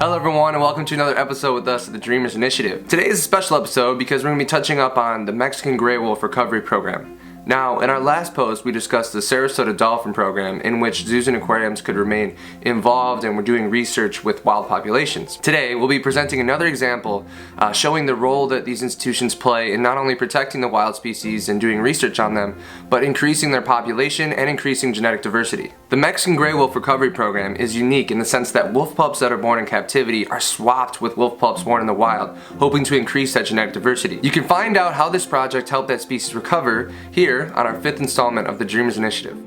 Hello everyone and welcome to another episode with us at the Dreamers Initiative. Today is a special episode because we're going to be touching up on the Mexican Gray Wolf Recovery Program. Now, in our last post, we discussed the Sarasota Dolphin Program in which zoos and aquariums could remain involved and we're doing research with wild populations. Today, we'll be presenting another example showing the role that these institutions play in not only protecting the wild species and doing research on them, but increasing their population and increasing genetic diversity. The Mexican Gray Wolf Recovery Program is unique in the sense that wolf pups that are born in captivity are swapped with wolf pups born in the wild, hoping to increase that genetic diversity. You can find out how this project helped that species recover here on our 5th installment of the Dreamers Initiative.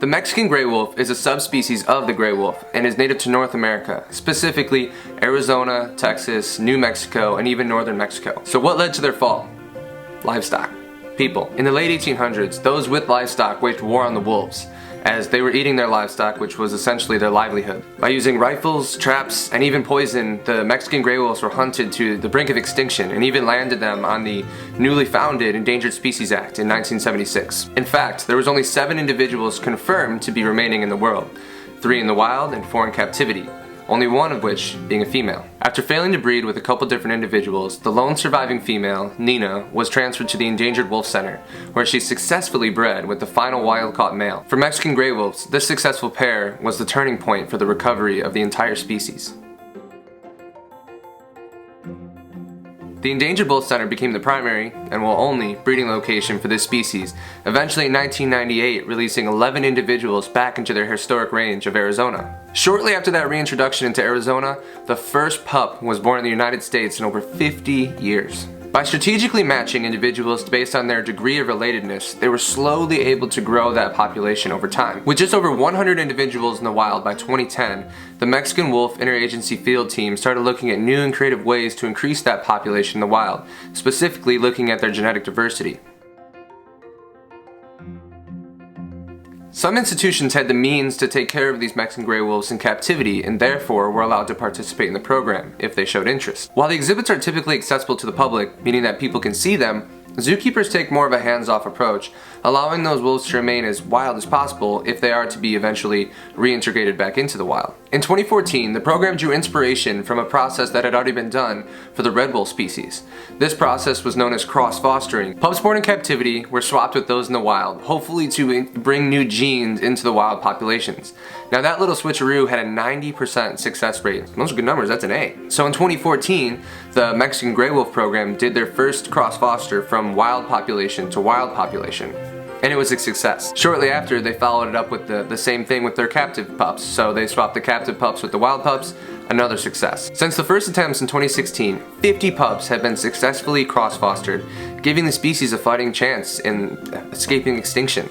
The Mexican gray wolf is a subspecies of the gray wolf and is native to North America, specifically Arizona, Texas, New Mexico, and even northern Mexico. So what led to their fall? Livestock. People. In the late 1800s, those with livestock waged war on the wolves, as they were eating their livestock, which was essentially their livelihood. By using rifles, traps, and even poison, the Mexican gray wolves were hunted to the brink of extinction and even landed them on the newly founded Endangered Species Act in 1976. In fact, there was only 7 individuals confirmed to be remaining in the world, 3 in the wild and 4 in captivity, only one of which being a female. After failing to breed with a couple different individuals, the lone surviving female, Nina, was transferred to the Endangered Wolf Center, where she successfully bred with the final wild-caught male. For Mexican gray wolves, this successful pair was the turning point for the recovery of the entire species. The Endangered Wolf Center became the primary, and only, breeding location for this species, eventually in 1998 releasing 11 individuals back into their historic range of Arizona. Shortly after that reintroduction into Arizona, the first pup was born in the United States in over 50 years. By strategically matching individuals based on their degree of relatedness, they were slowly able to grow that population over time. With just over 100 individuals in the wild by 2010, the Mexican Wolf Interagency Field Team started looking at new and creative ways to increase that population in the wild, specifically looking at their genetic diversity. Some institutions had the means to take care of these Mexican gray wolves in captivity and therefore were allowed to participate in the program if they showed interest. While the exhibits are typically accessible to the public, meaning that people can see them, zookeepers take more of a hands-off approach, allowing those wolves to remain as wild as possible if they are to be eventually reintegrated back into the wild. In 2014, the program drew inspiration from a process that had already been done for the red wolf species. This process was known as cross-fostering. Pups born in captivity were swapped with those in the wild, hopefully to bring new genes into the wild populations. Now that little switcheroo had a 90% success rate. Those are good numbers, that's an A. So in 2014, the Mexican Gray Wolf program did their first cross-foster from wild population to wild population, and it was a success. Shortly after, they followed it up with the same thing with their captive pups. So they swapped the captive pups with the wild pups, another success. Since the first attempts in 2016, 50 pups have been successfully cross-fostered, giving the species a fighting chance in escaping extinction.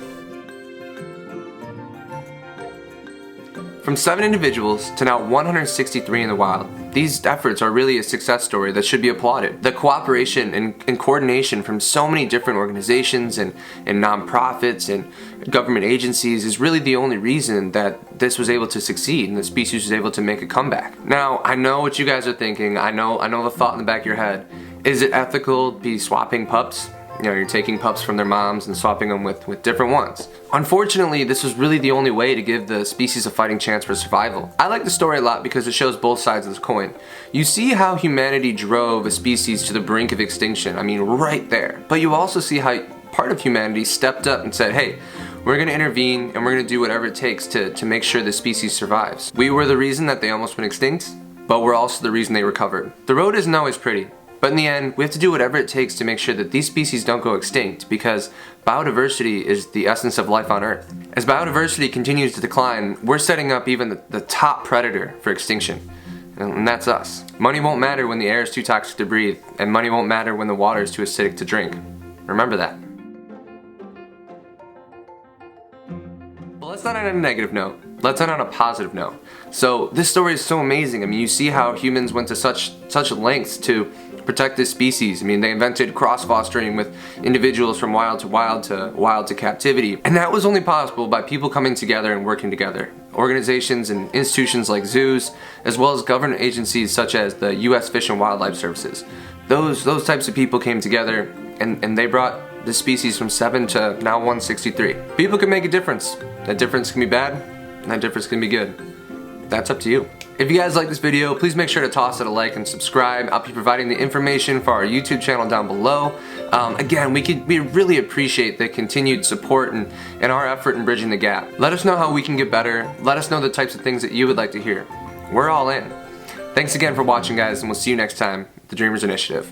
From 7 individuals to now 163 in the wild, these efforts are really a success story that should be applauded. The cooperation and coordination from so many different organizations and nonprofits and government agencies is really the only reason that this was able to succeed and the species was able to make a comeback. Now, I know what you guys are thinking. I know the thought in the back of your head. Is it ethical to be swapping pups? You know, you're taking pups from their moms and swapping them with different ones. Unfortunately, this was really the only way to give the species a fighting chance for survival. I like the story a lot because it shows both sides of this coin. You see how humanity drove a species to the brink of extinction, I mean right there. But you also see how part of humanity stepped up and said, hey, we're going to intervene and we're going to do whatever it takes to make sure the species survives. We were the reason that they almost went extinct, but we're also the reason they recovered. The road isn't always pretty. But in the end, we have to do whatever it takes to make sure that these species don't go extinct because biodiversity is the essence of life on Earth. As biodiversity continues to decline, we're setting up even the top predator for extinction, and that's us. Money won't matter when the air is too toxic to breathe, and money won't matter when the water is too acidic to drink. Remember that. Well, let's not end on a negative note. Let's end on a positive note. So this story is so amazing. I mean, you see how humans went to such lengths to protect this species. I mean, they invented cross-fostering with individuals from wild to captivity. And that was only possible by people coming together and working together. Organizations and institutions like zoos, as well as government agencies such as the U.S. Fish and Wildlife Services. Those types of people came together and they brought the species from 7 to now 163. People can make a difference. That difference can be bad, and that difference can be good. That's up to you. If you guys like this video, please make sure to toss it a like and subscribe. I'll be providing the information for our YouTube channel down below. Again, we really appreciate the continued support and our effort in bridging the gap. Let us know how we can get better. Let us know the types of things that you would like to hear. We're all in. Thanks again for watching, guys, and we'll see you next time at the Dreamers Initiative.